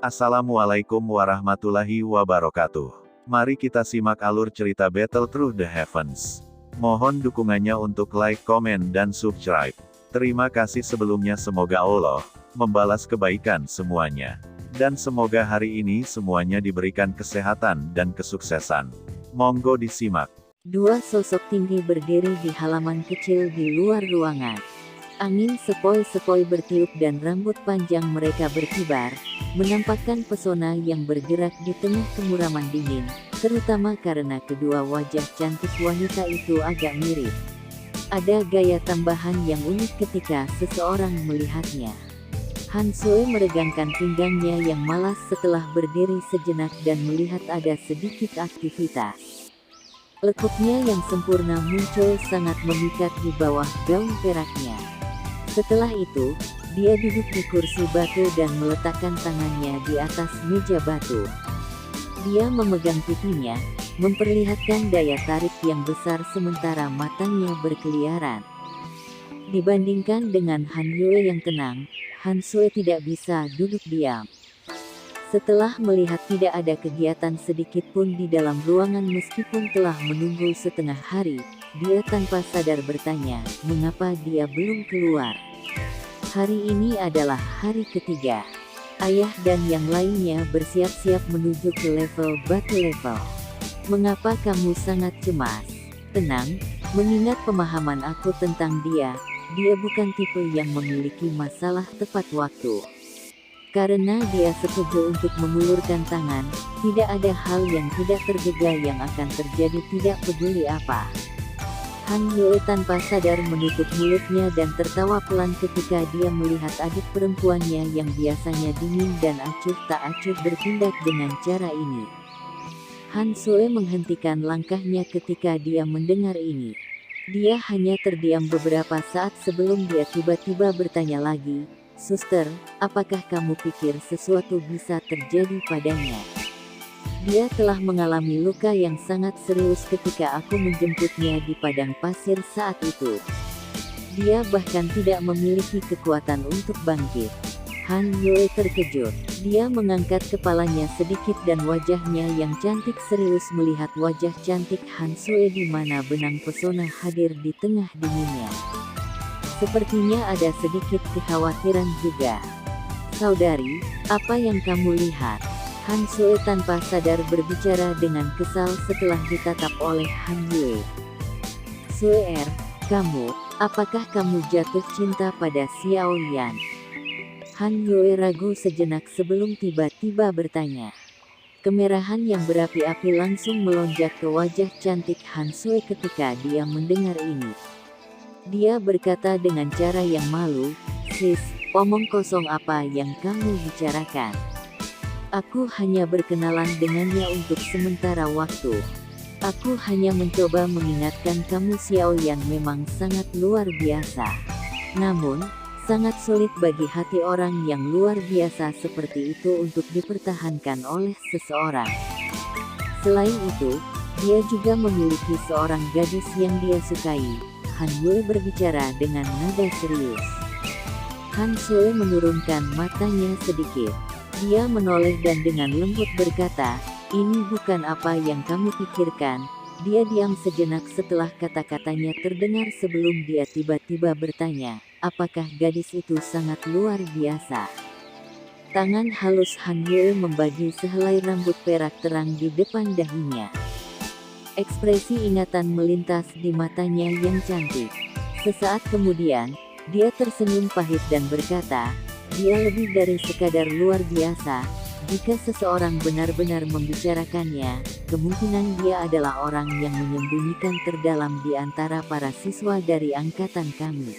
Assalamualaikum warahmatullahi wabarakatuh. Mari kita simak alur cerita Battle Through the Heavens. Mohon dukungannya untuk like, komen, dan subscribe. Terima kasih sebelumnya, semoga Allah membalas kebaikan semuanya. Dan semoga hari ini semuanya diberikan kesehatan dan kesuksesan. Monggo disimak. Dua sosok tinggi berdiri di halaman kecil di luar ruangan. Angin sepoi-sepoi bertiup dan rambut panjang mereka berkibar, menampakkan pesona yang bergerak di tengah kemuraman dingin, terutama karena kedua wajah cantik wanita itu agak mirip. Ada gaya tambahan yang unik ketika seseorang melihatnya. Han Sue meregangkan pinggangnya yang malas setelah berdiri sejenak dan melihat ada sedikit aktivitas. Lekuknya yang sempurna muncul sangat memikat di bawah gaun peraknya. Setelah itu, dia duduk di kursi batu dan meletakkan tangannya di atas meja batu. Dia memegang pipinya, memperlihatkan daya tarik yang besar sementara matanya berkeliaran. Dibandingkan dengan Han Yue yang tenang, Han Sue tidak bisa duduk diam. Setelah melihat tidak ada kegiatan sedikit pun di dalam ruangan meskipun telah menunggu setengah hari, dia tanpa sadar bertanya, mengapa dia belum keluar. Hari ini adalah hari ketiga. Ayah dan yang lainnya bersiap-siap menuju ke level batu level. Mengapa kamu sangat cemas? Tenang, mengingat pemahaman aku tentang dia bukan tipe yang memiliki masalah tepat waktu. Karena dia setuju untuk mengulurkan tangan, tidak ada hal yang tidak terduga yang akan terjadi tidak peduli apa. Han Yue tanpa sadar menutup mulutnya dan tertawa pelan ketika dia melihat adik perempuannya yang biasanya dingin dan acuh tak acuh bertindak dengan cara ini. Han Sue menghentikan langkahnya ketika dia mendengar ini. Dia hanya terdiam beberapa saat sebelum dia tiba-tiba bertanya lagi, "Suster, apakah kamu pikir sesuatu bisa terjadi padanya? Dia telah mengalami luka yang sangat serius ketika aku menjemputnya di padang pasir saat itu. Dia bahkan tidak memiliki kekuatan untuk bangkit." Han Yue terkejut. Dia mengangkat kepalanya sedikit dan wajahnya yang cantik serius melihat wajah cantik Han Sue di mana benang pesona hadir di tengah dinginnya. Sepertinya ada sedikit kekhawatiran juga. "Saudari, apa yang kamu lihat?" Han Sue tanpa sadar berbicara dengan kesal setelah ditatap oleh Han Yue. "Sue, apakah kamu jatuh cinta pada Xiao Yan?" Han Yue ragu sejenak sebelum tiba-tiba bertanya. Kemerahan yang berapi-api langsung melonjak ke wajah cantik Han Sue ketika dia mendengar ini. Dia berkata dengan cara yang malu, "Sis, omong kosong apa yang kamu bicarakan? Aku hanya berkenalan dengannya untuk sementara waktu. Aku hanya mencoba mengingatkan kamu Xiao Yan memang sangat luar biasa. Namun, sangat sulit bagi hati orang yang luar biasa seperti itu untuk dipertahankan oleh seseorang. Selain itu, dia juga memiliki seorang gadis yang dia sukai." Han Yue berbicara dengan nada serius. Han Sue menurunkan matanya sedikit. Dia menoleh dan dengan lembut berkata, "Ini bukan apa yang kamu pikirkan." Dia diam sejenak setelah kata-katanya terdengar sebelum dia tiba-tiba bertanya, "Apakah gadis itu sangat luar biasa?" Tangan halus Han Yue membagi sehelai rambut perak terang di depan dahinya. Ekspresi ingatan melintas di matanya yang cantik. Sesaat kemudian, dia tersenyum pahit dan berkata, "Dia lebih dari sekadar luar biasa. Jika seseorang benar-benar membicarakannya, kemungkinan dia adalah orang yang menyembunyikan terdalam di antara para siswa dari angkatan kami.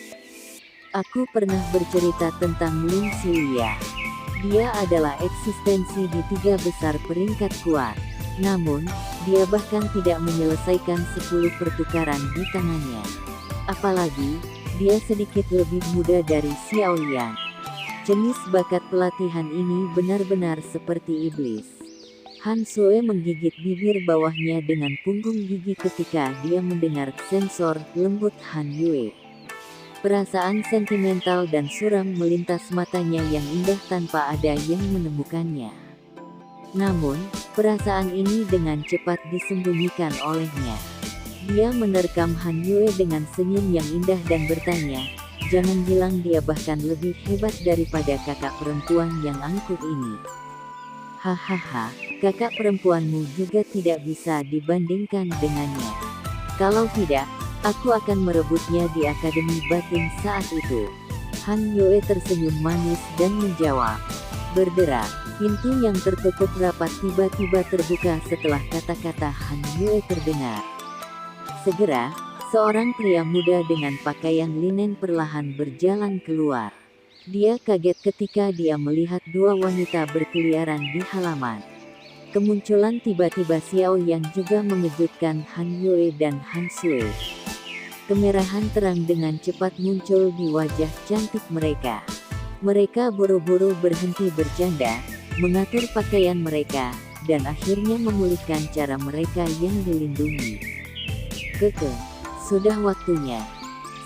Aku pernah bercerita tentang Lin Xiya. Dia adalah eksistensi di 3 besar peringkat kuat. Namun, dia bahkan tidak menyelesaikan 10 pertukaran di tangannya. Apalagi, dia sedikit lebih muda dari Xiao Yan. Jenis bakat pelatihan ini benar-benar seperti iblis." Han Sue menggigit bibir bawahnya dengan punggung gigi ketika dia mendengar sensor lembut Han Yue. Perasaan sentimental dan suram melintas matanya yang indah tanpa ada yang menemukannya. Namun, perasaan ini dengan cepat disembunyikan olehnya. Dia menerkam Han Yue dengan senyum yang indah dan bertanya, "Jangan bilang dia bahkan lebih hebat daripada kakak perempuan yang angkuh ini." "Hahaha, kakak perempuanmu juga tidak bisa dibandingkan dengannya. Kalau tidak, aku akan merebutnya di Akademi Batin saat itu." Han Yue tersenyum manis dan menjawab. Berderak, pintu yang tertutup rapat tiba-tiba terbuka setelah kata-kata Han Yue terdengar. Segera, seorang pria muda dengan pakaian linen perlahan berjalan keluar. Dia kaget ketika dia melihat dua wanita berkeliaran di halaman. Kemunculan tiba-tiba Xiao yang juga mengejutkan Han Yue dan Han Sui. Kemerahan terang dengan cepat muncul di wajah cantik mereka. Mereka buru-buru berhenti bercanda, mengatur pakaian mereka, dan akhirnya memulihkan cara mereka yang dilindungi. Sudah waktunya.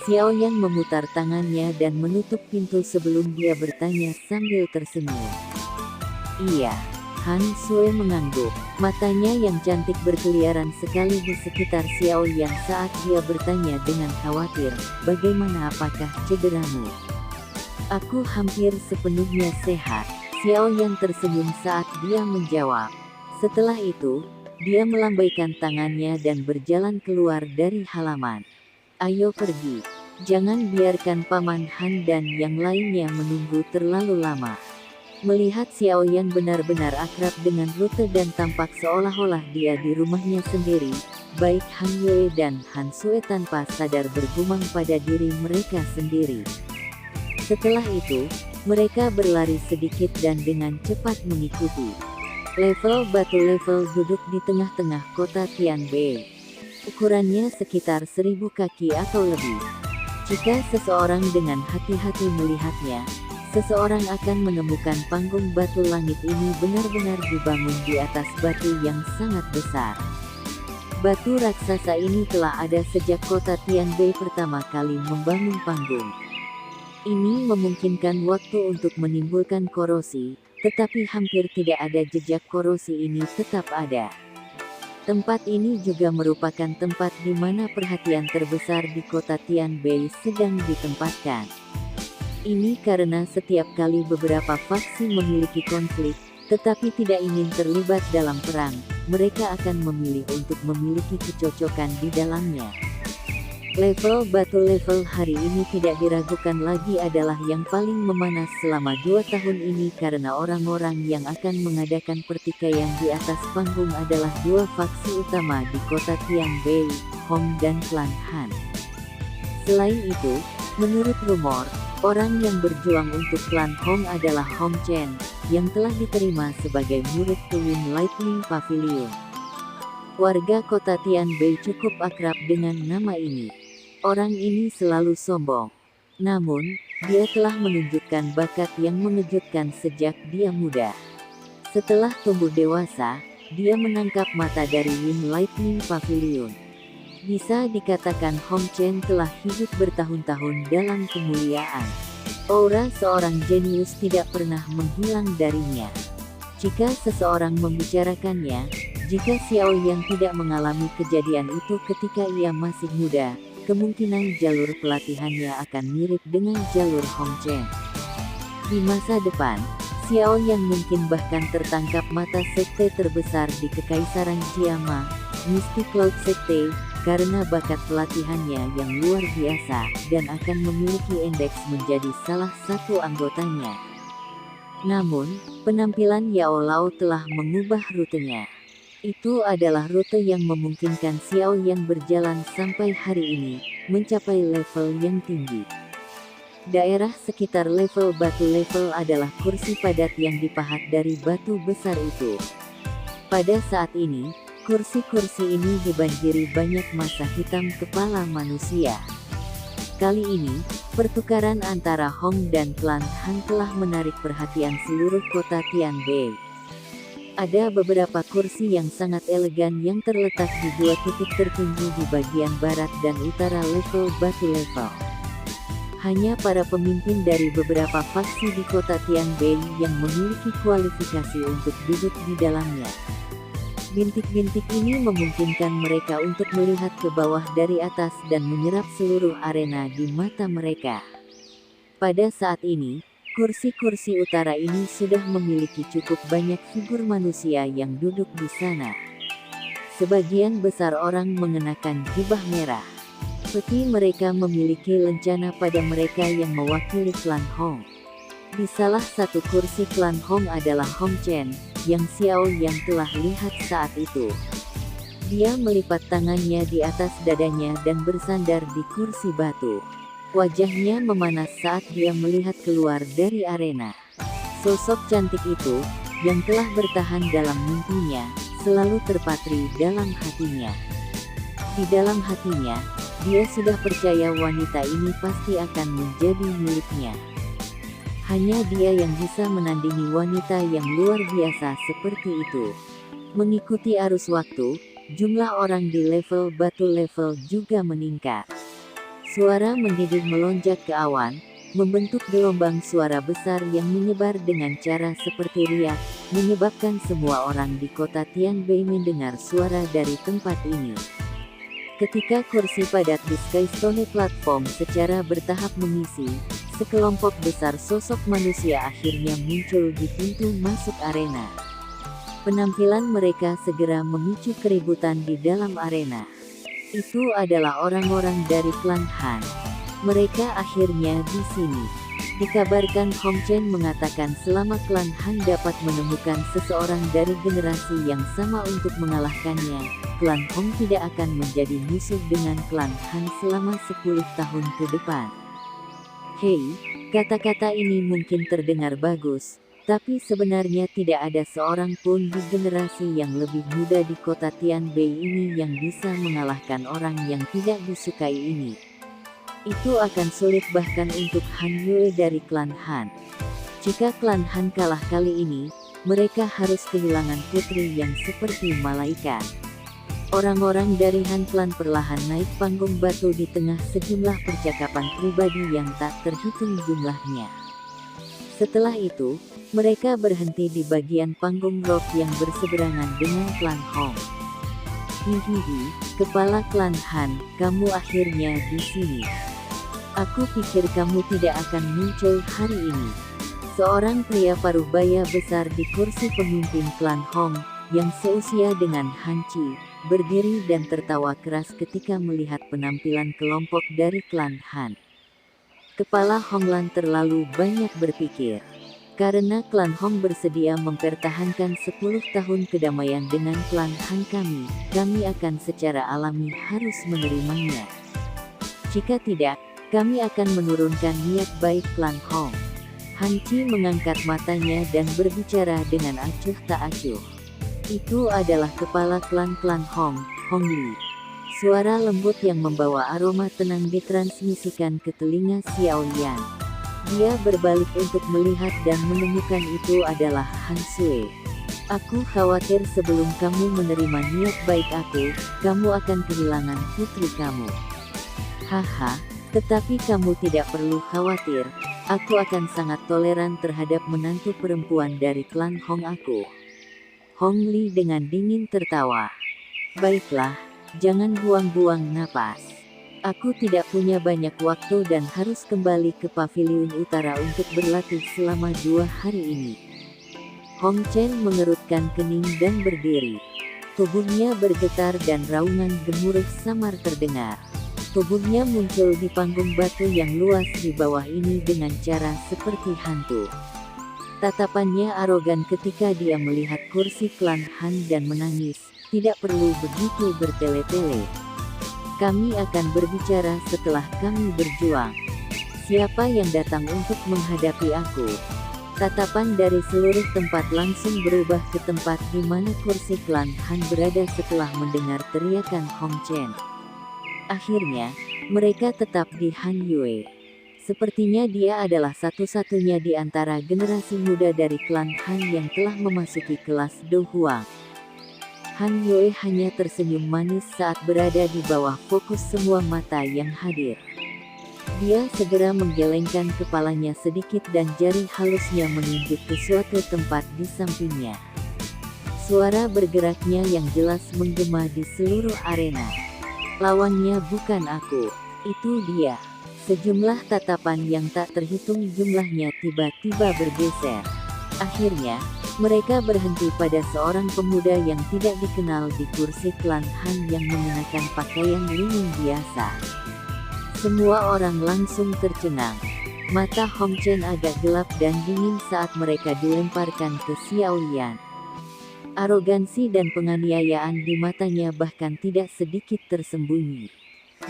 Xiao Yan memutar tangannya dan menutup pintu sebelum dia bertanya sambil tersenyum. "Iya." Han Sui mengangguk. Matanya yang cantik berkeliaran sekali di sekitar Xiao Yan saat dia bertanya dengan khawatir, "Bagaimana, apakah cederamu?" "Aku hampir sepenuhnya sehat." Xiao Yan tersenyum saat dia menjawab. Setelah itu, dia melambaikan tangannya dan berjalan keluar dari halaman. "Ayo pergi. Jangan biarkan Paman Han dan yang lainnya menunggu terlalu lama." Melihat Xiao Yan benar-benar akrab dengan rute dan tampak seolah-olah dia di rumahnya sendiri, baik Han Yue dan Han Sui tanpa sadar bergumam pada diri mereka sendiri. Setelah itu, mereka berlari sedikit dan dengan cepat mengikuti. Level batu level duduk di tengah-tengah kota Tianbei. Ukurannya sekitar 1000 kaki atau lebih. Jika seseorang dengan hati-hati melihatnya, seseorang akan menemukan panggung batu langit ini benar-benar dibangun di atas batu yang sangat besar. Batu raksasa ini telah ada sejak kota Tianbei pertama kali membangun panggung. Ini memungkinkan waktu untuk menimbulkan korosi, tetapi hampir tidak ada jejak korosi ini tetap ada. Tempat ini juga merupakan tempat di mana perhatian terbesar di kota Tianbei sedang ditempatkan. Ini karena setiap kali beberapa faksi memiliki konflik, tetapi tidak ingin terlibat dalam perang, mereka akan memilih untuk memiliki kecocokan di dalamnya. Level batu level hari ini tidak diragukan lagi adalah yang paling memanas selama 2 tahun ini karena orang-orang yang akan mengadakan pertikaian di atas panggung adalah dua faksi utama di kota Tianbei, Hong dan klan Han. Selain itu, menurut rumor, orang yang berjuang untuk klan Hong adalah Hong Chen, yang telah diterima sebagai murid Twin Lightning Pavilion. Warga kota Tianbei cukup akrab dengan nama ini. Orang ini selalu sombong. Namun, dia telah menunjukkan bakat yang mengejutkan sejak dia muda. Setelah tumbuh dewasa, dia menangkap mata dari Twin Lightning Pavilion. Bisa dikatakan Hong Chen telah hidup bertahun-tahun dalam kemuliaan. Aura seorang jenius tidak pernah menghilang darinya. Jika seseorang membicarakannya, jika Xiao Yang tidak mengalami kejadian itu ketika ia masih muda, kemungkinan jalur pelatihannya akan mirip dengan jalur Hong Chen. Di masa depan, Xiao Yang mungkin bahkan tertangkap mata sekte terbesar di Kekaisaran Jiama, Mystic Cloud Sekte, karena bakat pelatihannya yang luar biasa, dan akan memiliki indeks menjadi salah satu anggotanya. Namun, penampilan Yao Lao telah mengubah rutenya. Itu adalah rute yang memungkinkan Xiao Yang berjalan sampai hari ini, mencapai level yang tinggi. Daerah sekitar level batu level adalah kursi padat yang dipahat dari batu besar itu. Pada saat ini, kursi-kursi ini dibanjiri banyak massa hitam kepala manusia. Kali ini, pertukaran antara Hong dan klan Han telah menarik perhatian seluruh kota Tianbei. Ada beberapa kursi yang sangat elegan yang terletak di dua titik tertinggi di bagian barat dan utara level batu level. Hanya para pemimpin dari beberapa faksi di kota Tianbei yang memiliki kualifikasi untuk duduk di dalamnya. Bintik-bintik ini memungkinkan mereka untuk melihat ke bawah dari atas dan menyerap seluruh arena di mata mereka. Pada saat ini, kursi-kursi utara ini sudah memiliki cukup banyak figur manusia yang duduk di sana. Sebagian besar orang mengenakan jubah merah. Peti mereka memiliki lencana pada mereka yang mewakili klan Hong. Di salah satu kursi klan Hong adalah Hong Chen, yang Xiao yang telah lihat saat itu. Dia melipat tangannya di atas dadanya dan bersandar di kursi batu. Wajahnya memanas saat dia melihat keluar dari arena. Sosok cantik itu, yang telah bertahan dalam mimpinya, selalu terpatri dalam hatinya. Di dalam hatinya, dia sudah percaya wanita ini pasti akan menjadi miliknya. Hanya dia yang bisa menandingi wanita yang luar biasa seperti itu. Mengikuti arus waktu, jumlah orang di level batu level juga meningkat. Suara mendidih melonjak ke awan, membentuk gelombang suara besar yang menyebar dengan cara seperti riak, menyebabkan semua orang di kota Tianbei mendengar suara dari tempat ini. Ketika kursi padat di Skystone Platform secara bertahap mengisi, sekelompok besar sosok manusia akhirnya muncul di pintu masuk arena. Penampilan mereka segera memicu keributan di dalam arena. Itu adalah orang-orang dari klan Han. Mereka akhirnya di sini. Dikabarkan Hong Chen mengatakan selama klan Han dapat menemukan seseorang dari generasi yang sama untuk mengalahkannya, klan Hong tidak akan menjadi musuh dengan klan Han selama 10 tahun ke depan. Hei, kata-kata ini mungkin terdengar bagus, tapi sebenarnya tidak ada seorang pun di generasi yang lebih muda di kota Tianbei ini yang bisa mengalahkan orang yang tidak disukai ini. Itu akan sulit bahkan untuk Han Yue dari klan Han. Jika klan Han kalah kali ini, mereka harus kehilangan putri yang seperti malaikat. Orang-orang dari Han Clan perlahan naik panggung batu di tengah sejumlah percakapan pribadi yang tak terhitung jumlahnya. Setelah itu, mereka berhenti di bagian panggung rock yang berseberangan dengan klan Hong. Hihihi, kepala klan Han, kamu akhirnya di sini. Aku pikir kamu tidak akan muncul hari ini. Seorang pria paruh baya besar di kursi pemimpin klan Hong, yang seusia dengan Han Chi, berdiri dan tertawa keras ketika melihat penampilan kelompok dari klan Han. Kepala Honglan terlalu banyak berpikir. Karena klan Hong bersedia mempertahankan 10 tahun kedamaian dengan klan Han kami akan secara alami harus menerimanya. Jika tidak, kami akan menurunkan niat baik klan Hong. Han Chi mengangkat matanya dan berbicara dengan acuh tak acuh. Itu adalah kepala klan Hong, Hong Li. Suara lembut yang membawa aroma tenang ditransmisikan ke telinga Xiao Yan. Dia berbalik untuk melihat dan menemukan itu adalah Han Sui. Aku khawatir sebelum kamu menerima niat baik aku, kamu akan kehilangan putri kamu. Haha. Tetapi kamu tidak perlu khawatir, aku akan sangat toleran terhadap menantu perempuan dari klan Hong aku. Hong Li dengan dingin tertawa. Baiklah, jangan buang-buang napas. Aku tidak punya banyak waktu dan harus kembali ke paviliun utara untuk berlatih selama 2 hari ini. Hong Chen mengerutkan kening dan berdiri. Tubuhnya bergetar dan raungan gemuruh samar terdengar. Tubuhnya muncul di panggung batu yang luas di bawah ini dengan cara seperti hantu. Tatapannya arogan ketika dia melihat kursi klan Han dan menangis, tidak perlu begitu bertele-tele. Kami akan berbicara setelah kami berjuang. Siapa yang datang untuk menghadapi aku? Tatapan dari seluruh tempat langsung berubah ke tempat di mana kursi klan Han berada setelah mendengar teriakan Hong Chen. Akhirnya, mereka tetap di Han Yue. Sepertinya dia adalah satu-satunya di antara generasi muda dari klan Han yang telah memasuki kelas Do Huang. Han Yue hanya tersenyum manis saat berada di bawah fokus semua mata yang hadir. Dia segera menggelengkan kepalanya sedikit dan jari halusnya menunjuk ke suatu tempat di sampingnya. Suara bergeraknya yang jelas menggema di seluruh arena. Lawannya bukan aku, itu dia. Sejumlah tatapan yang tak terhitung jumlahnya tiba-tiba bergeser. Akhirnya, mereka berhenti pada seorang pemuda yang tidak dikenal di kursi klan Han yang mengenakan pakaian linen biasa. Semua orang langsung tercengang. Mata Hong Chen agak gelap dan dingin saat mereka dilemparkan ke Xiao Yan. Arogansi dan penganiayaan di matanya bahkan tidak sedikit tersembunyi.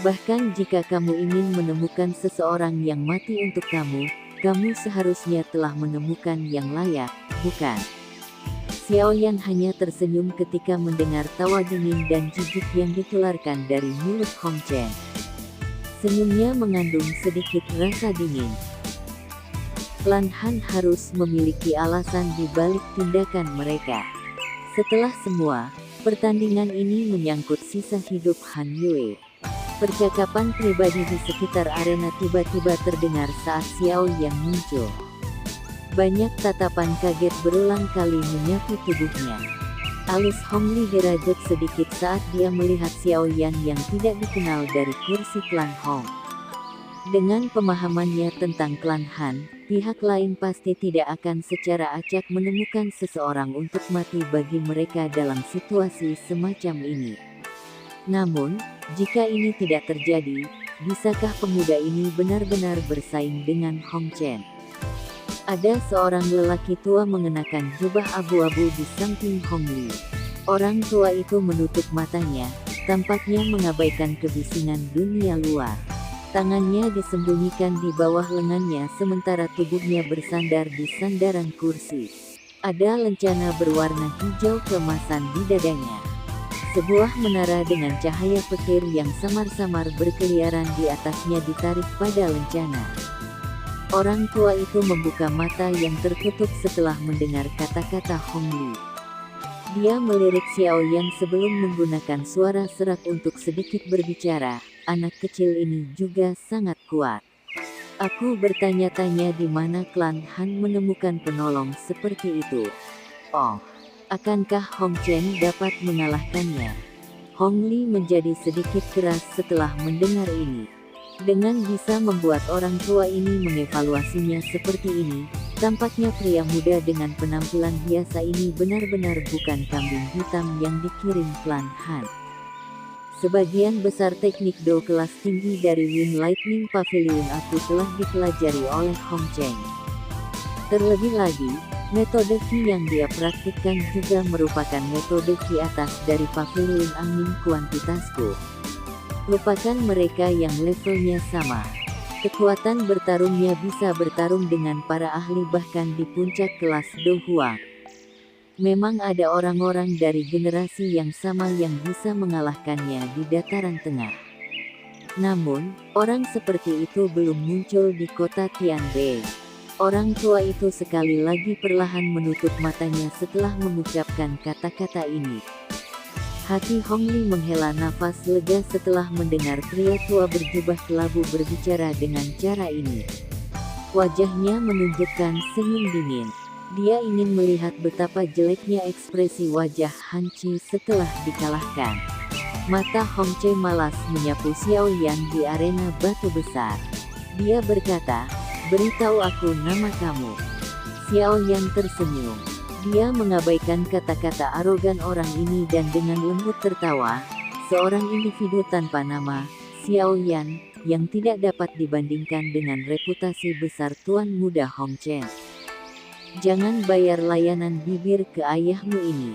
Bahkan jika kamu ingin menemukan seseorang yang mati untuk kamu seharusnya telah menemukan yang layak, bukan? Xiao Yan hanya tersenyum ketika mendengar tawa dingin dan jijik yang dikeluarkan dari mulut Hong Chen. Senyumnya mengandung sedikit rasa dingin. Klan Han harus memiliki alasan di balik tindakan mereka. Setelah semua, pertandingan ini menyangkut sisa hidup Han Yue. Percakapan pribadi di sekitar arena tiba-tiba terdengar saat Xiao Yan muncul. Banyak tatapan kaget berulang kali menyapu tubuhnya. Alis Hong Li derajat sedikit saat dia melihat Xiao Yan yang tidak dikenal dari kursi klan Hong. Dengan pemahamannya tentang klan Han, pihak lain pasti tidak akan secara acak menemukan seseorang untuk mati bagi mereka dalam situasi semacam ini. Namun, jika ini tidak terjadi, bisakah pemuda ini benar-benar bersaing dengan Hong Chen? Ada seorang lelaki tua mengenakan jubah abu-abu di samping Hong Li. Orang tua itu menutup matanya, tampaknya mengabaikan kebisingan dunia luar. Tangannya disembunyikan di bawah lengannya sementara tubuhnya bersandar di sandaran kursi. Ada lencana berwarna hijau keemasan di dadanya. Sebuah menara dengan cahaya petir yang samar-samar berkeliaran di atasnya ditarik pada lencana. Orang tua itu membuka mata yang tertutup setelah mendengar kata-kata Hong Li. Dia melirik Xiao Yan sebelum menggunakan suara serak untuk sedikit berbicara. Anak kecil ini juga sangat kuat. Aku bertanya-tanya di mana klan Han menemukan penolong seperti itu. Oh, akankah Hong Chen dapat mengalahkannya? Hong Li menjadi sedikit keras setelah mendengar ini. Dengan bisa membuat orang tua ini mengevaluasinya seperti ini, tampaknya pria muda dengan penampilan biasa ini benar-benar bukan kambing hitam yang dikirim klan Han. Sebagian besar teknik do kelas tinggi dari Wind Lightning Pavilion aku telah dipelajari oleh Hong Chen. Terlebih lagi, metode Qi yang dia praktikkan juga merupakan metode Qi atas dari Pavilion Angin kuantitasku. Lupakan mereka yang levelnya sama. Kekuatan bertarungnya bisa bertarung dengan para ahli bahkan di puncak kelas Do Huang. Memang ada orang-orang dari generasi yang sama yang bisa mengalahkannya di dataran tengah. Namun, orang seperti itu belum muncul di kota Tianbei. Orang tua itu sekali lagi perlahan menutup matanya setelah mengucapkan kata-kata ini. Hati Hong Li menghela nafas lega setelah mendengar pria tua berjubah kelabu berbicara dengan cara ini. Wajahnya menunjukkan senyum dingin. Dia ingin melihat betapa jeleknya ekspresi wajah Han Qi setelah dikalahkan. Mata Hong Chen malas menyapu Xiao Yan di arena batu besar. Dia berkata, "Beritahu aku nama kamu." Xiao Yan tersenyum. Dia mengabaikan kata-kata arogan orang ini dan dengan lembut tertawa, seorang individu tanpa nama, Xiao Yan, yang tidak dapat dibandingkan dengan reputasi besar Tuan Muda Hong Chen. Jangan bayar layanan bibir ke ayahmu ini.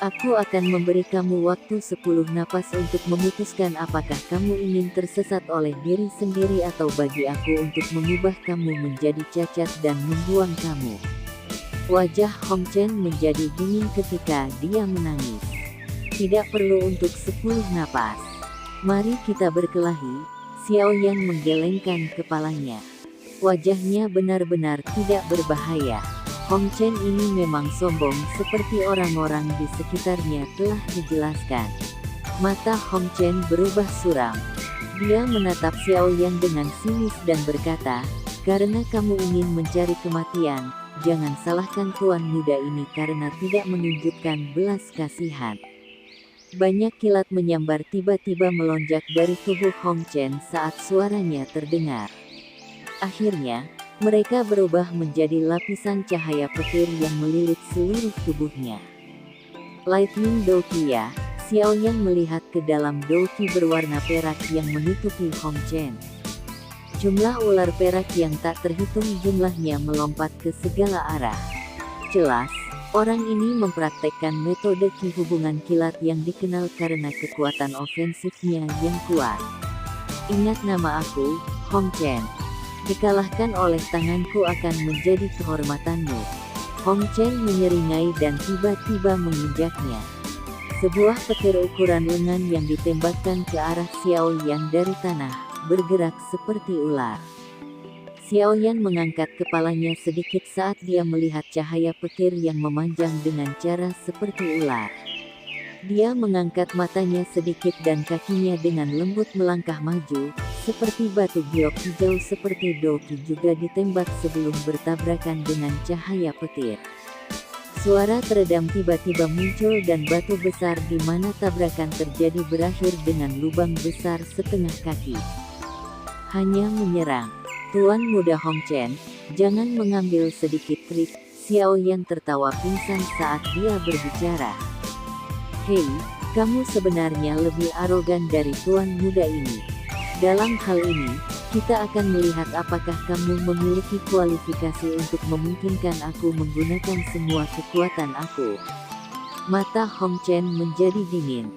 Aku akan memberi kamu waktu 10 napas untuk memutuskan apakah kamu ingin tersesat oleh diri sendiri atau bagi aku untuk mengubah kamu menjadi cacat dan membuang kamu. Wajah Hong Chen menjadi dingin ketika dia menangis. Tidak perlu untuk 10 napas. Mari kita berkelahi. Xiao Yan menggelengkan kepalanya. Wajahnya benar-benar tidak berbahaya. Hong Chen ini memang sombong seperti orang-orang di sekitarnya telah dijelaskan. Mata Hong Chen berubah suram. Dia menatap Xiao Yan dengan sinis dan berkata, "Karena kamu ingin mencari kematian, jangan salahkan tuan muda ini karena tidak menunjukkan belas kasihan." Banyak kilat menyambar tiba-tiba melonjak dari tubuh Hong Chen saat suaranya terdengar. Akhirnya, mereka berubah menjadi lapisan cahaya petir yang melilit seluruh tubuhnya. Lightning Douki ya, Xiao Yan melihat ke dalam douki berwarna perak yang menutupi Hong Chen. Jumlah ular perak yang tak terhitung jumlahnya melompat ke segala arah. Jelas, orang ini mempraktekkan metode ki hubungan kilat yang dikenal karena kekuatan ofensifnya yang kuat. "Ingat nama aku, Hong Chen. Dikalahkan oleh tanganku akan menjadi kehormatanmu." Hong Chen menyeringai dan tiba-tiba menginjaknya. Sebuah petir ukuran lengan yang ditembakkan ke arah Xiao Yan dari tanah, bergerak seperti ular. Xiao Yan mengangkat kepalanya sedikit saat dia melihat cahaya petir yang memanjang dengan cara seperti ular. Dia mengangkat matanya sedikit dan kakinya dengan lembut melangkah maju, seperti batu giok hijau seperti douki juga ditembak sebelum bertabrakan dengan cahaya petir. Suara teredam tiba-tiba muncul dan batu besar di mana tabrakan terjadi berakhir dengan lubang besar setengah kaki. "Hanya menyerang. Tuan muda Hong Chen, jangan mengambil sedikit trik." Xiao Yan tertawa pingsan saat dia berbicara. "Hei, kamu sebenarnya lebih arogan dari tuan muda ini. Dalam hal ini, kita akan melihat apakah kamu memiliki kualifikasi untuk memungkinkan aku menggunakan semua kekuatan aku." Mata Hong Chen menjadi dingin.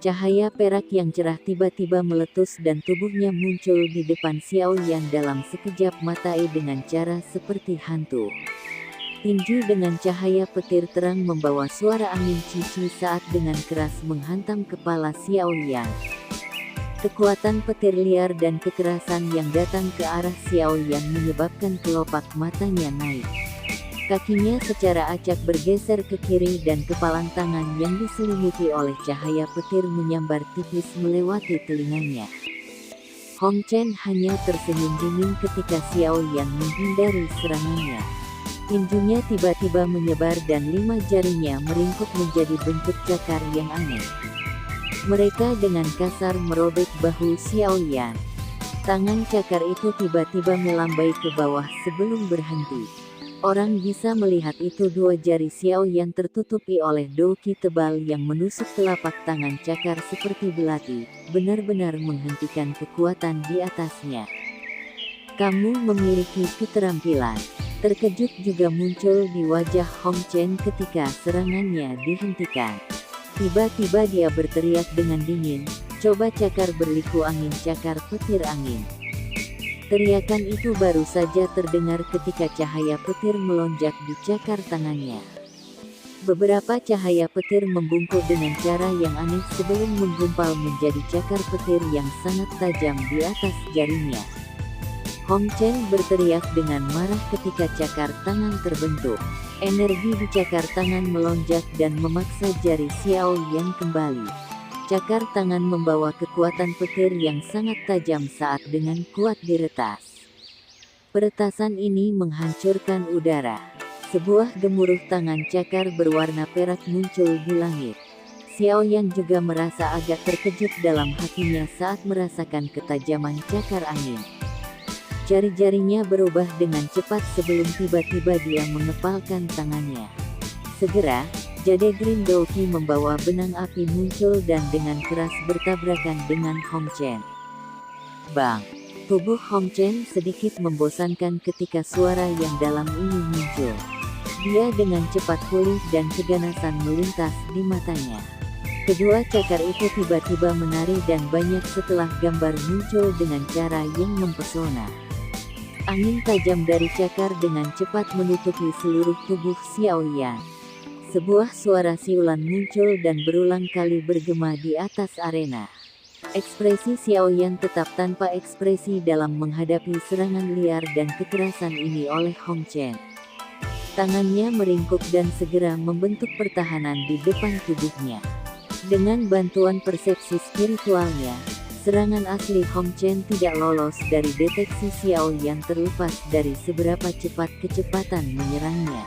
Cahaya perak yang cerah tiba-tiba meletus dan tubuhnya muncul di depan Xiao Yan dalam sekejap mata dengan cara seperti hantu. Tinju dengan cahaya petir terang membawa suara angin cici saat dengan keras menghantam kepala Xiao Yan. Kekuatan petir liar dan kekerasan yang datang ke arah Xiao Yan menyebabkan kelopak matanya naik. Kakinya secara acak bergeser ke kiri dan kepalan tangan yang diselimuti oleh cahaya petir menyambar tipis melewati telinganya. Hong Chen hanya tersenyum dingin ketika Xiao Yan menghindari serangannya. Tinjunya tiba-tiba menyebar dan 5 jarinya meringkuk menjadi bentuk cakar yang aneh. Mereka dengan kasar merobek bahu Xiao Yan. Tangan cakar itu tiba-tiba melambai ke bawah sebelum berhenti. Orang bisa melihat itu 2 jari Xiao Yan tertutupi oleh douki tebal yang menusuk telapak tangan cakar seperti belati, benar-benar menghentikan kekuatan di atasnya. "Kamu memiliki keterampilan." Terkejut juga muncul di wajah Hong Chen ketika serangannya dihentikan. Tiba-tiba dia berteriak dengan dingin, "Coba cakar berliku angin, cakar petir angin." Teriakan itu baru saja terdengar ketika cahaya petir melonjak di cakar tangannya. Beberapa cahaya petir membungkuk dengan cara yang aneh sebelum menggumpal menjadi cakar petir yang sangat tajam di atas jarinya. Hong Chen berteriak dengan marah ketika cakar tangan terbentuk. Energi di cakar tangan melonjak dan memaksa jari Xiao Yan kembali. Cakar tangan membawa kekuatan petir yang sangat tajam saat dengan kuat diretas. Peretasan ini menghancurkan udara. Sebuah gemuruh tangan cakar berwarna perak muncul di langit. Xiao Yan juga merasa agak terkejut dalam hatinya saat merasakan ketajaman cakar angin. Jari-jarinya berubah dengan cepat sebelum tiba-tiba dia mengepalkan tangannya. Segera, Jade Green Douki membawa benang api muncul dan dengan keras bertabrakan dengan Hong Chen. Bang! Tubuh Hong Chen sedikit membosankan ketika suara yang dalam ini muncul. Dia dengan cepat pulih dan keganasan melintas di matanya. Kedua cakar itu tiba-tiba menari dan banyak setelah gambar muncul dengan cara yang mempesona. Angin tajam dari cakar dengan cepat menutupi seluruh tubuh Xiao Yan. Sebuah suara siulan muncul dan berulang kali bergema di atas arena. Ekspresi Xiao Yan tetap tanpa ekspresi dalam menghadapi serangan liar dan kekerasan ini oleh Hong Chen. Tangannya meringkuk dan segera membentuk pertahanan di depan tubuhnya. Dengan bantuan persepsi spiritualnya, Serangan asli Hong Chen tidak lolos dari deteksi Xiao Yan terlepas dari seberapa cepat kecepatan menyerangnya.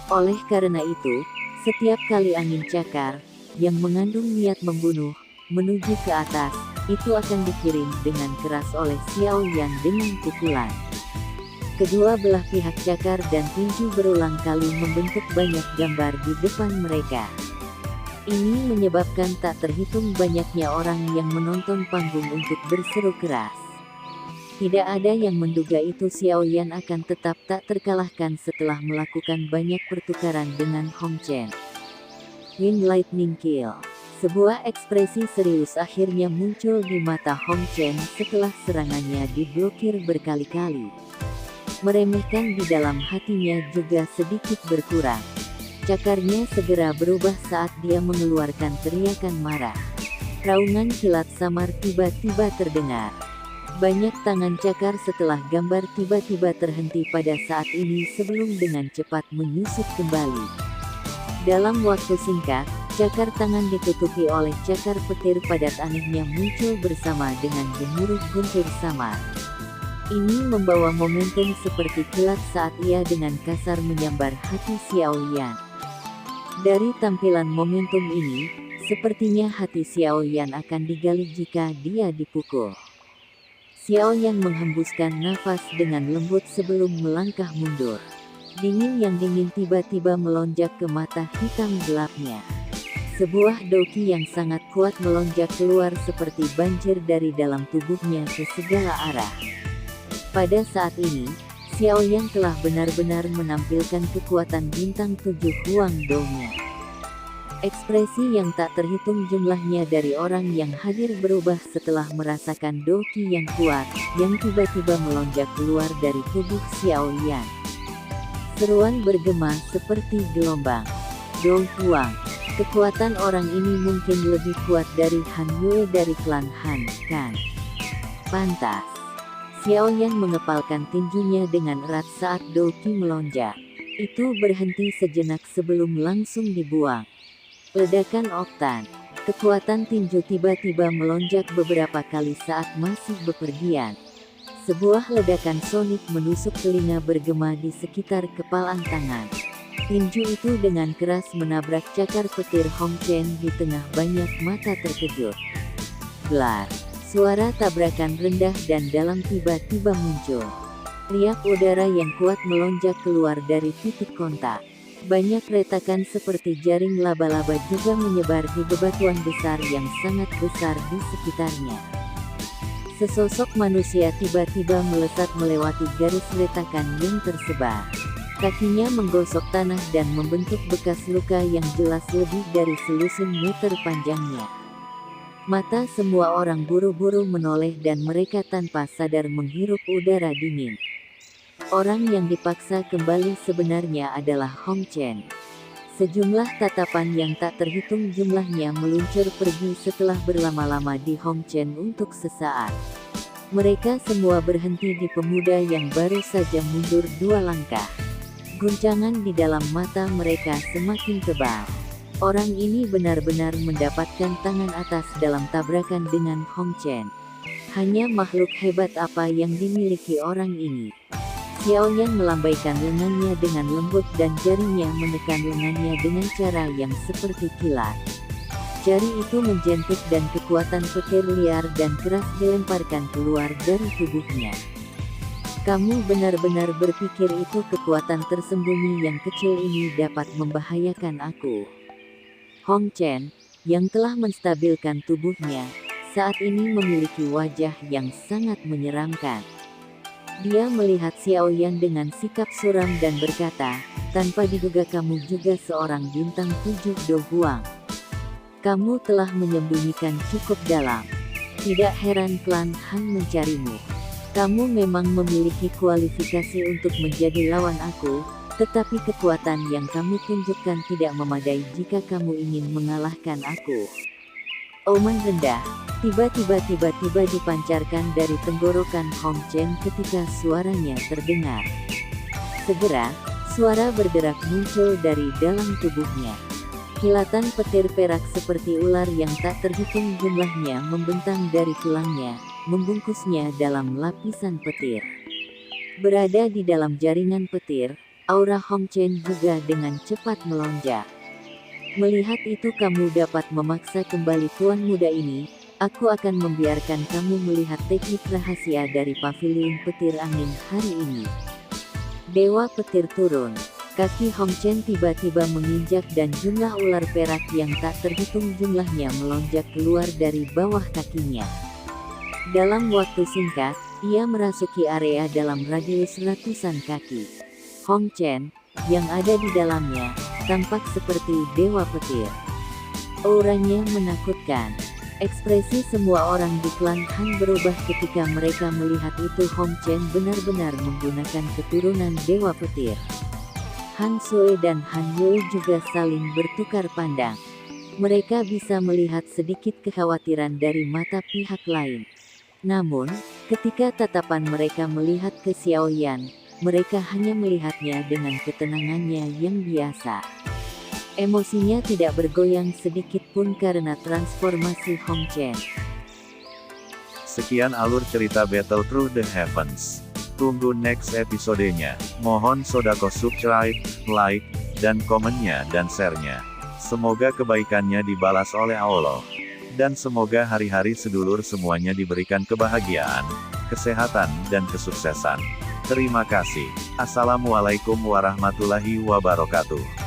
Oleh karena itu, setiap kali angin cakar, yang mengandung niat membunuh, menuju ke atas, itu akan dikirim dengan keras oleh Xiao Yan dengan pukulan. Kedua belah pihak cakar dan tinju berulang kali membentuk banyak gambar di depan mereka. Ini menyebabkan tak terhitung banyaknya orang yang menonton panggung untuk berseru keras. Tidak ada yang menduga itu Xiao Yan akan tetap tak terkalahkan setelah melakukan banyak pertukaran dengan Hong Chen. Wind Lightning Kill. Sebuah ekspresi serius akhirnya muncul di mata Hong Chen setelah serangannya diblokir berkali-kali. Meremehkan di dalam hatinya juga sedikit berkurang. Cakarnya segera berubah saat dia mengeluarkan teriakan marah. Raungan kilat samar tiba-tiba terdengar. Banyak tangan cakar setelah gambar tiba-tiba terhenti pada saat ini sebelum dengan cepat menyusup kembali. Dalam waktu singkat, cakar tangan ditutupi oleh cakar petir padat anehnya muncul bersama dengan gemuruh guntur samar. Ini membawa momentum seperti kilat saat ia dengan kasar menyambar hati Xiao Yan. Dari tampilan momentum ini, sepertinya hati Xiao Yan akan digali jika dia dipukul. Xiao Yan menghembuskan nafas dengan lembut sebelum melangkah mundur. Dingin yang dingin tiba-tiba melonjak ke mata hitam gelapnya. Sebuah doki yang sangat kuat melonjak keluar seperti banjir dari dalam tubuhnya ke segala arah. Pada saat ini, Xiao Yan telah benar-benar menampilkan kekuatan bintang 7 Huang Do-nya. Ekspresi yang tak terhitung jumlahnya dari orang yang hadir berubah setelah merasakan doki yang kuat, yang tiba-tiba melonjak keluar dari tubuh Xiao Yan. Seruan bergema seperti gelombang. Dong Huang. Kekuatan orang ini mungkin lebih kuat dari Han Yue dari klan Han, kan? Pantas. Xiao Yan mengepalkan tinjunya dengan erat saat doki melonjak. Itu berhenti sejenak sebelum langsung dibuang. Ledakan oktan. Kekuatan tinju tiba-tiba melonjak beberapa kali saat masih bepergian. Sebuah ledakan sonik menusuk telinga bergema di sekitar kepalan tangan. Tinju itu dengan keras menabrak cakar petir Hong Chen di tengah banyak mata terkejut. Blar. Suara tabrakan rendah dan dalam tiba-tiba muncul. Riak udara yang kuat melonjak keluar dari titik kontak. Banyak retakan seperti jaring laba-laba juga menyebar di bebatuan besar yang sangat besar di sekitarnya. Sesosok manusia tiba-tiba melesat melewati garis retakan yang tersebar. Kakinya menggosok tanah dan membentuk bekas luka yang jelas lebih dari selusin meter panjangnya. Mata semua orang buru-buru menoleh dan mereka tanpa sadar menghirup udara dingin. Orang yang dipaksa kembali sebenarnya adalah Hong Chen. Sejumlah tatapan yang tak terhitung jumlahnya meluncur pergi setelah berlama-lama di Hong Chen untuk sesaat. Mereka semua berhenti di pemuda yang baru saja mundur 2 langkah. Guncangan di dalam mata mereka semakin tebal. Orang ini benar-benar mendapatkan tangan atas dalam tabrakan dengan Hong Chen. Hanya makhluk hebat apa yang dimiliki orang ini. Xiao Yan melambaikan lengannya dengan lembut dan jarinya menekan lengannya dengan cara yang seperti kilat. Jari itu menjentik dan kekuatan petir liar dan keras dilemparkan keluar dari tubuhnya. Kamu benar-benar berpikir itu kekuatan tersembunyi yang kecil ini dapat membahayakan aku? Hong Chen, yang telah menstabilkan tubuhnya, saat ini memiliki wajah yang sangat menyeramkan. Dia melihat Xiao Yan dengan sikap suram dan berkata, tanpa diduga kamu juga seorang bintang 7 Do Huang. Kamu telah menyembunyikan cukup dalam. Tidak heran klan Han mencarimu. Kamu memang memiliki kualifikasi untuk menjadi lawan aku, tetapi kekuatan yang kamu tunjukkan tidak memadai jika kamu ingin mengalahkan aku. Oman rendah, tiba-tiba dipancarkan dari tenggorokan Hong Chen ketika suaranya terdengar. Segera, suara bergerak muncul dari dalam tubuhnya. Kilatan petir perak seperti ular yang tak terhitung jumlahnya membentang dari tulangnya, membungkusnya dalam lapisan petir. Berada di dalam jaringan petir, aura Hong Chen juga dengan cepat melonjak. Melihat itu kamu dapat memaksa kembali tuan muda ini, aku akan membiarkan kamu melihat teknik rahasia dari pavilion petir angin hari ini. Dewa petir turun. Kaki Hong Chen tiba-tiba menginjak dan jumlah ular perak yang tak terhitung jumlahnya melonjak keluar dari bawah kakinya. Dalam waktu singkat, ia merasuki area dalam radius ratusan kaki. Hong Chen, yang ada di dalamnya, tampak seperti dewa petir. Auranya menakutkan. Ekspresi semua orang di klan Han berubah ketika mereka melihat itu. Hong Chen benar-benar menggunakan keturunan dewa petir. Han Sui dan Han Yue juga saling bertukar pandang. Mereka bisa melihat sedikit kekhawatiran dari mata pihak lain. Namun, ketika tatapan mereka melihat ke Xiao Yan, mereka hanya melihatnya dengan ketenangannya yang biasa. Emosinya tidak bergoyang sedikit pun karena transformasi Hong Chen. Sekian alur cerita Battle Through the Heavens. Tunggu next episodenya. Mohon sodako subscribe, like, dan komennya dan share-nya. Semoga kebaikannya dibalas oleh Allah. Dan semoga hari-hari sedulur semuanya diberikan kebahagiaan, kesehatan, dan kesuksesan. Terima kasih. Assalamualaikum warahmatullahi wabarakatuh.